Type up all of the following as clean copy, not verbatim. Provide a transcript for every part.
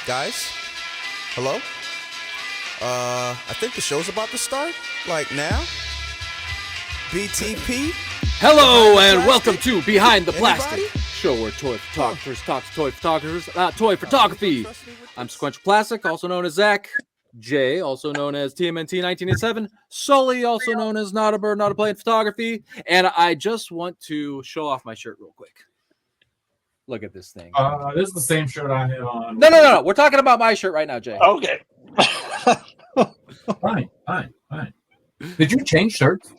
Guys, hello? I think the show's about to start. Like now? BTP? Hello and welcome to Behind the Anybody? Plastic, show where toy photographers talk to toy photographers about toy photography. I'm Sequential Plastic, also known as Zach. Jay, also known as TMNT 1987. Sully, also known as Not a Bird, Not a Plane Photography. And I just want to show off my shirt real quick. Look at this thing. This is the same shirt I have on. No. We're talking about my shirt right now, Jay. Okay. Fine. Did you change shirts?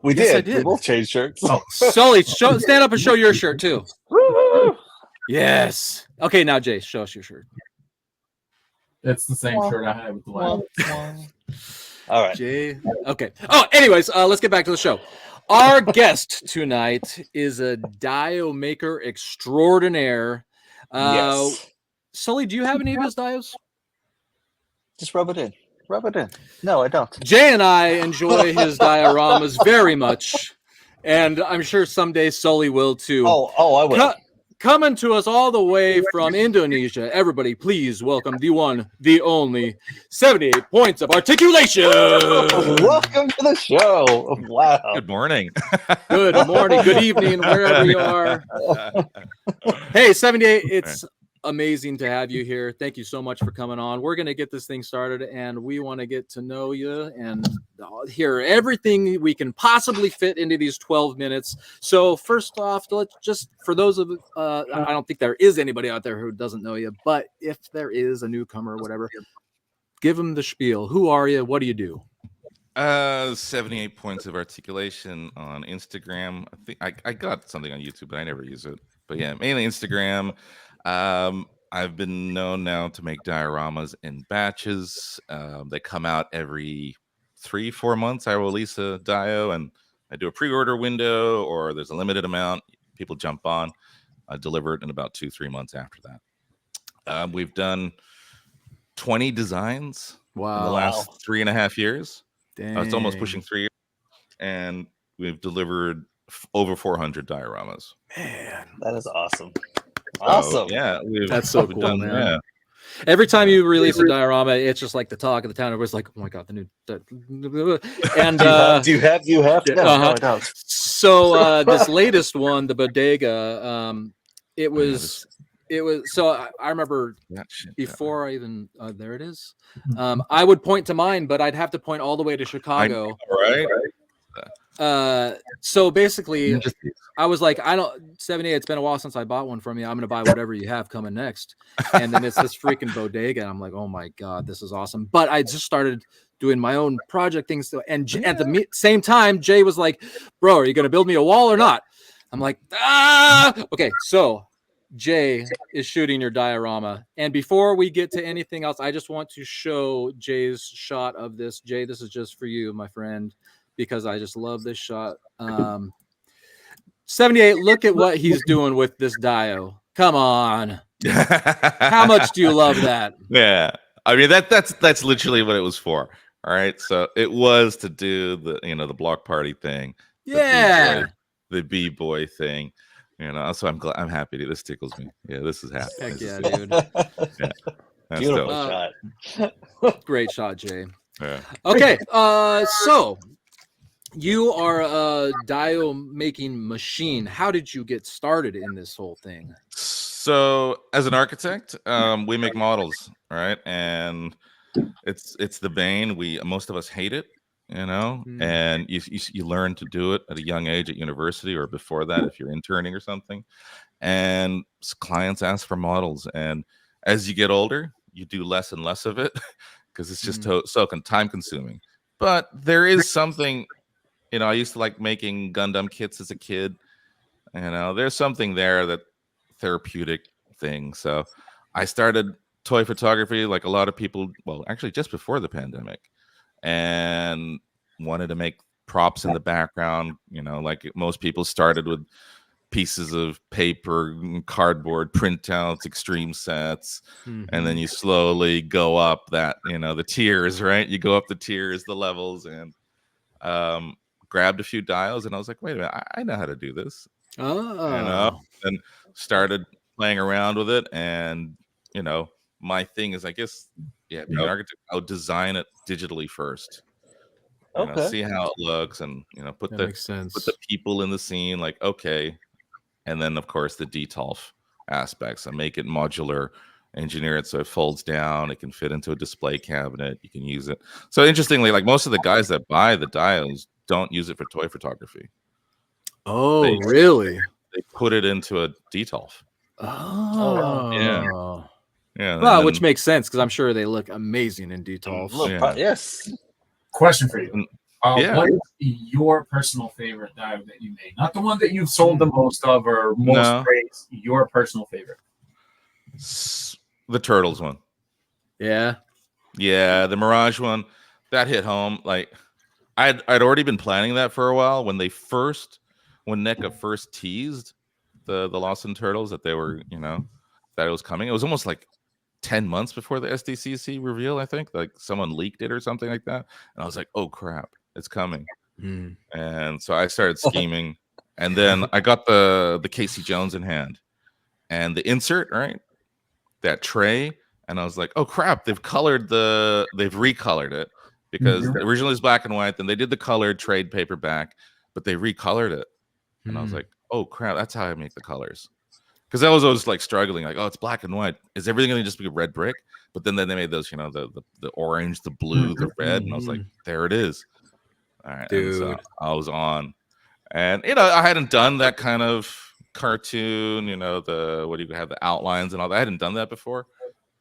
We Yes, did. I did. We both changed shirts. Oh. Sully, stand up and show your shirt too. Woo! Yes. Okay, now Jay, show us your shirt. It's the same shirt I had with the last. All right. Jay. Okay. Oh, anyways, let's get back to the show. Our guest tonight is a dio-maker extraordinaire. Yes. Sully, do you have any of his dios? Just rub it in. Rub it in. No, I don't. Jay and I enjoy his dioramas very much, and I'm sure someday Sully will too. Oh, I will. Coming to us all the way from Indonesia, everybody, please welcome the one, the only, 78 points of articulation. Welcome to the show. Wow. Good morning. Good morning, good evening, wherever you are. Hey, 78, it's amazing to have you here. Thank you so much for coming on. We're going to get this thing started, and we want to get to know you and hear everything we can possibly fit into these 12 minutes. So first off, let's just, for those of, I don't think there is anybody out there who doesn't know you, but if there is a newcomer or whatever, give them the spiel. Who are you? What do you do? 78 points of articulation on Instagram. I think I got something on YouTube, but I never use it. But yeah, mainly Instagram. I've been known now to make dioramas in batches. They come out every 3-4 months. I release a dio and I do a pre-order window, or there's a limited amount. People jump on. I deliver it in about 2-3 months after that. We've done 20 designs in the last 3.5 years. It's almost pushing 3 years, and we've delivered over 400 dioramas. Man, That is awesome. Awesome. Yeah, that's so cool, man. Yeah. Every time you release a diorama, it's just like the talk of the town. Everybody's like, "Oh my god, the new." And do you have? No, I don't. So this latest one, the bodega, it was. So I remember before I even there it is. I would point to mine, but I'd have to point all the way to Chicago. Right. So basically, I was like, 78. It's been a while since I bought one from you. I'm gonna buy whatever you have coming next. And then it's this freaking bodega. And I'm like, oh my god, this is awesome. But I just started doing my own project things. And at the same time, Jay was like, bro, are you gonna build me a wall or not? I'm like, okay. So Jay is shooting your diorama. And before we get to anything else, I just want to show Jay's shot of this. Jay, this is just for you, my friend, because I just love this shot. 78, look at what he's doing with this dio. Come on. How much do you love that? Yeah. I mean, that's literally what it was for. All right. So it was to do the block party thing. Yeah. The B-boy thing. So I'm happy. This tickles me. Yeah, this is happy. Heck yeah, dude. Yeah, Beautiful shot. Great shot, Jay. Yeah. Okay, so you are a dio making machine. How did you get started in this whole thing? So as an architect, we make models, right? And it's the bane. Most of us hate it. And you learn to do it at a young age at university or before that if you're interning or something. And clients ask for models, and as you get older, you do less and less of it because it's just so time consuming. But there is something, I used to like making Gundam kits as a kid. There's something there, that therapeutic thing. So I started toy photography like a lot of people, well, actually just before the pandemic, and wanted to make props in the background. Like most people started with pieces of paper, cardboard, printouts, extreme sets, and then you slowly go up that, the tiers, right? You go up the tiers, the levels, and grabbed a few dials, and I was like, wait a minute, I know how to do this. And started playing around with it, and my thing is, I guess, being an architect, I would design it digitally first. See how it looks, and put That the makes sense. put the people in the scene, like, okay, and then of course the DTOLF aspects. I make it modular, engineer it so it folds down, it can fit into a display cabinet, you can use it. So interestingly, like most of the guys that buy the diodes don't use it for toy photography. Oh, really? They put it into a DTOLF. Oh, Yeah. Well, which makes sense because I'm sure they look amazing in DTOLFs. Yes. Question for you. Yeah. What is your personal favorite diode that you made? Not the one that you've sold the most of or most praised. Your personal favorite. The Turtles one. Yeah. Yeah, the Mirage one, that hit home. Like I'd already been planning that for a while when NECA first teased the Lawson Turtles that they were, that it was coming. It was almost like 10 months before the SDCC reveal, I think. Like someone leaked it or something like that. And I was like, oh crap, it's coming. And so I started scheming. And then I got the Casey Jones in hand and the insert, right? That tray. And I was like, oh crap, they've recolored it because originally it was black and white. Then they did the colored trade paperback, but they recolored it. And I was like, oh crap, that's how I make the colors. Because I was always like struggling, like, oh, it's black and white. Is everything going to just be red brick? But then they made those, the orange, the blue, the red. And I was like, there it is. All right. Dude. And so I was on. And, I hadn't done that kind of cartoon, the outlines and all that. I hadn't done that before.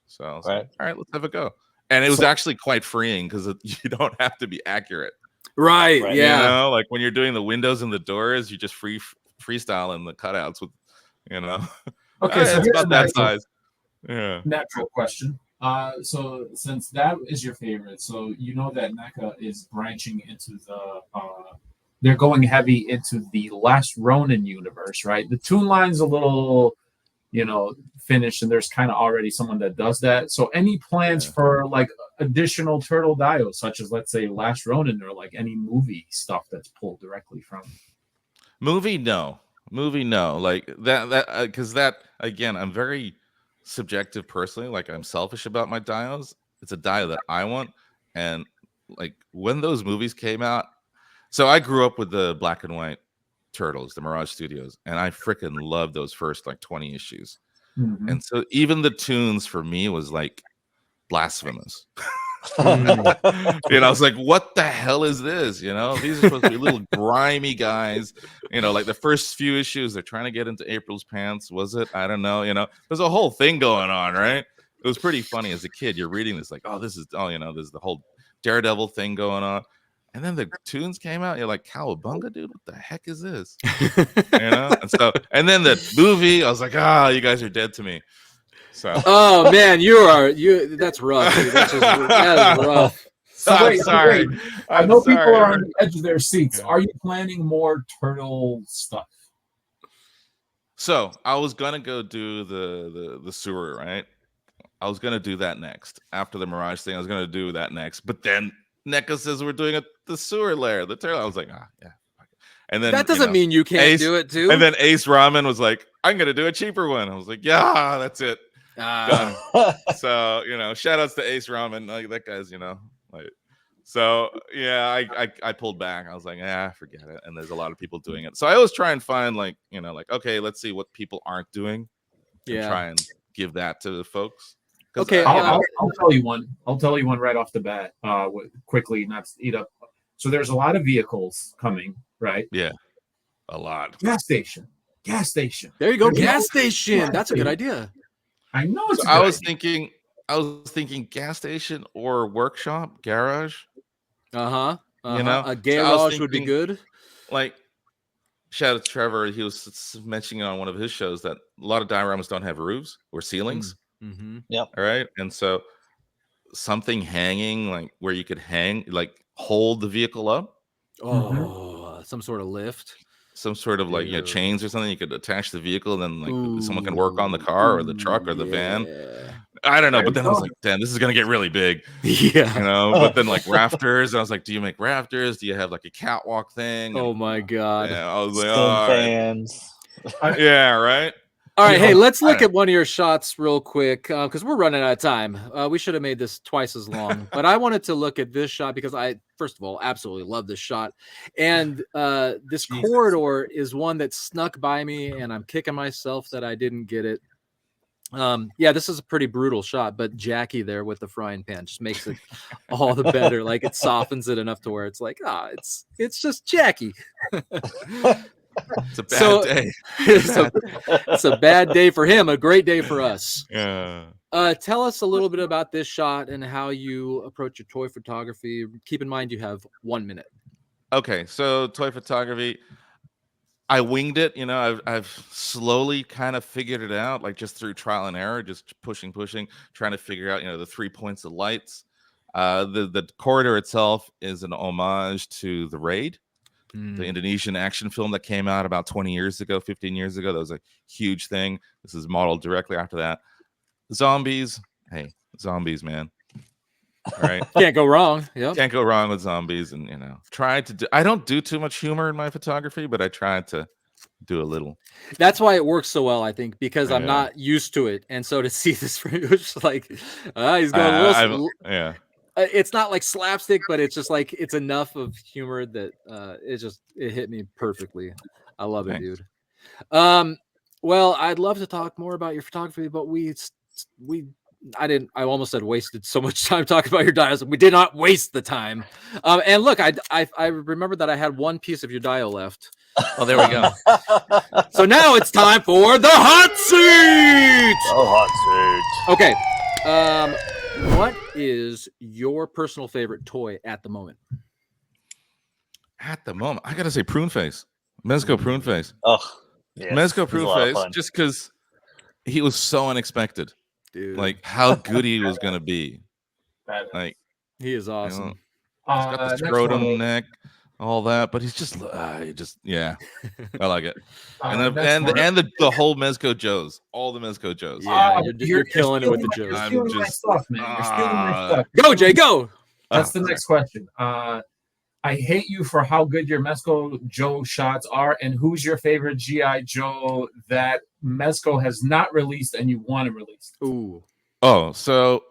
So I was like, all right, let's have a go. And it was actually quite freeing because you don't have to be accurate. Right. Yeah. Like when you're doing the windows and the doors, you just freestyle in the cutouts with, Okay, so it's about that size. Yeah. Natural question. So since that is your favorite, so that NECA is branching into they're going heavy into the Last Ronin universe, right? The tune line's a little, finished, and there's kind of already someone that does that. So any plans for like additional turtle diodes, such as let's say Last Ronin, or like any movie stuff that's pulled directly from movie? No, like that because that again, I'm very subjective personally. Like I'm selfish about my diodes. It's a diode that I want, and like when those movies came out, so I grew up with the black and white Turtles, the Mirage Studios, and I freaking loved those first like 20 issues. And so even the tunes for me was like blasphemous. I was like, what the hell is this? These are supposed to be little grimy guys. Like the first few issues, they're trying to get into April's pants. Was it? I don't know. There's a whole thing going on, right? It was pretty funny as a kid. You're reading this like, there's the whole Daredevil thing going on. And then the tunes came out. You're like, cowabunga, dude, what the heck is this? And then the movie, I was like, you guys are dead to me. So. Oh man, that's rough. Dude. That is rough. I'm sorry. I know people are on the edge of their seats. Are you planning more turtle stuff? So I was gonna go do the sewer, right? I was gonna do that next after the Mirage thing. I was gonna do that next, but then NECA says we're doing the sewer layer, the turtle. I was like, yeah. And then that doesn't mean you can't do it too. And then Ace Ramen was like, I'm gonna do a cheaper one. I was like, yeah, that's it. Done. So shout outs to Ace Ramen. Like that guy's, like. So yeah, I pulled back. I was like, forget it. And there's a lot of people doing it. So I always try and find like, like, okay, let's see what people aren't doing. And try and give that to the folks. Okay, I'll tell you one. I'll tell you one right off the bat. Quickly, not to eat up. So there's a lot of vehicles coming, right? Yeah, a lot. Gas station. There you go. Gas station. That's a good idea. I know. I was thinking gas station or workshop, garage. A garage so would be good. Like, shout out to Trevor. He was mentioning on one of his shows that a lot of dioramas don't have roofs or ceilings. Yep. All right. And so something hanging, like where you could hold the vehicle up. Some sort of lift. Some sort of like chains or something you could attach the vehicle, and then someone can work on the car or the truck or the van. I don't know, but then I was like, damn, this is gonna get really big. But then like rafters, and I was like, do you make rafters? Do you have like a catwalk thing? Oh my god. Yeah, I was like, fans. Yeah, right. All right, Yeah. hey, let's look Alright. at one of your shots real quick because we're running out of time. We should have made this twice as long, but I wanted to look at this shot because I, first of all, absolutely love this shot. And this Jesus. corridor is one that snuck by me, and I'm kicking myself that I didn't get it. Yeah, this is a pretty brutal shot, but Jackie there with the frying pan just makes it all the better. Like it softens it enough to where it's like, it's just Jackie. It's a bad day. It's a bad day for him, a great day for us. Yeah. Tell us a little bit about this shot and how you approach your toy photography. Keep in mind you have 1 minute. Okay, so toy photography, I winged it. I've slowly kind of figured it out, like just through trial and error, just pushing, trying to figure out, the 3 points of lights. The corridor itself is an homage to The Raid, the Indonesian action film that came out about 20 years ago, 15 years ago. That was a huge thing. This is modeled directly after that. Zombies, hey, zombies, man. All right. Can't go wrong. Yep. Can't go wrong with zombies. And, I don't do too much humor in my photography, but I try to do a little. That's why it works so well, I think, because I'm Yeah. not used to it. And so to see this from you, it's just like, he's going a little. Yeah. It's not like slapstick, but it's just like it's enough of humor that it hit me perfectly. I love it, Thanks. dude. Well, I'd love to talk more about your photography, but I almost said wasted so much time talking about your dials. We did not waste the time. And look, I remembered that I had one piece of your dial left. Oh, there we go. So now it's time for the hot seat. Oh, hot seat. Okay. What is your personal favorite toy at the moment? At the moment, I gotta say, prune face, Mezco prune face, Oh, yes. Mezco This is a prune lot of face, fun. just because he was so unexpected, Dude, like how good he was gonna be. Badass. Like he is awesome. he's got the Next scrotum one. neck, all that, but he's just, yeah, I like it. And Next one. the whole Mezco Joes, all the Mezco Joes. Yeah, you're killing it with the stealing Joes. my- I'm You're stealing my just- stuff, man. You're stealing my stuff. Go, Jay, go. That's the next question. I hate you for how good your Mezco Joe shots are, and who's your favorite GI Joe that Mezco has not released and you want to release? Ooh. Oh, so,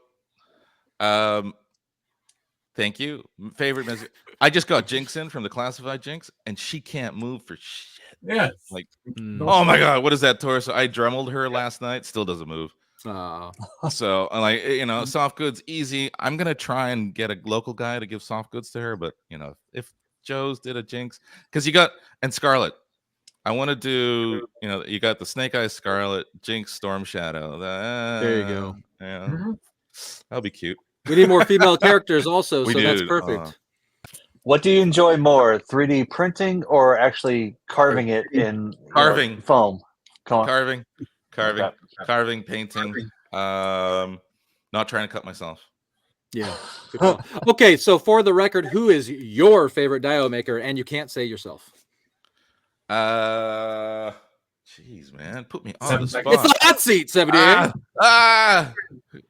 thank you. Favorite Mezco. I just got Jinx in from the classified Jinx, and she can't move for shit. Yeah. Like, Mm. oh my god, what is that torso? I dremeled her last night, still doesn't move. Aw. So, like, soft goods, easy. I'm gonna try and get a local guy to give soft goods to her, but if Joe's did a Jinx, because you got Scarlet. I want to do, you got the Snake Eyes Scarlet, Jinx, Storm Shadow. There you go. Yeah, Mhm. that'll be cute. We need more female characters also, We so that's do. perfect. What do you enjoy more, 3D printing or actually carving it in Carving. foam? Come on. Carving, Okay. painting. Not trying to cut myself. Yeah. Good call. Okay, so for the record, who is your favorite dio-maker? And you can't say yourself. Jeez, man, put me on the 7 seconds. spot. It's the hot seat, 78.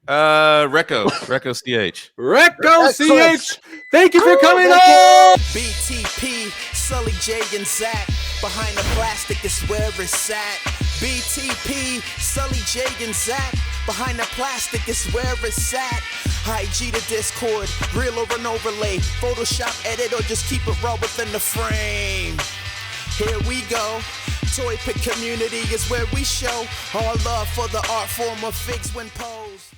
Recco CH. Recco Excellent. CH. Thank you for coming on. BTP, Sully J and Zach. Behind the plastic is where it's at. BTP, Sully J and Zach. Behind the plastic is where it's at. IG to Discord, real over and overlay. Photoshop, edit, or just keep it raw within the frame. Here we go. Toy Pick community is where we show our love for the art form of figs when posed.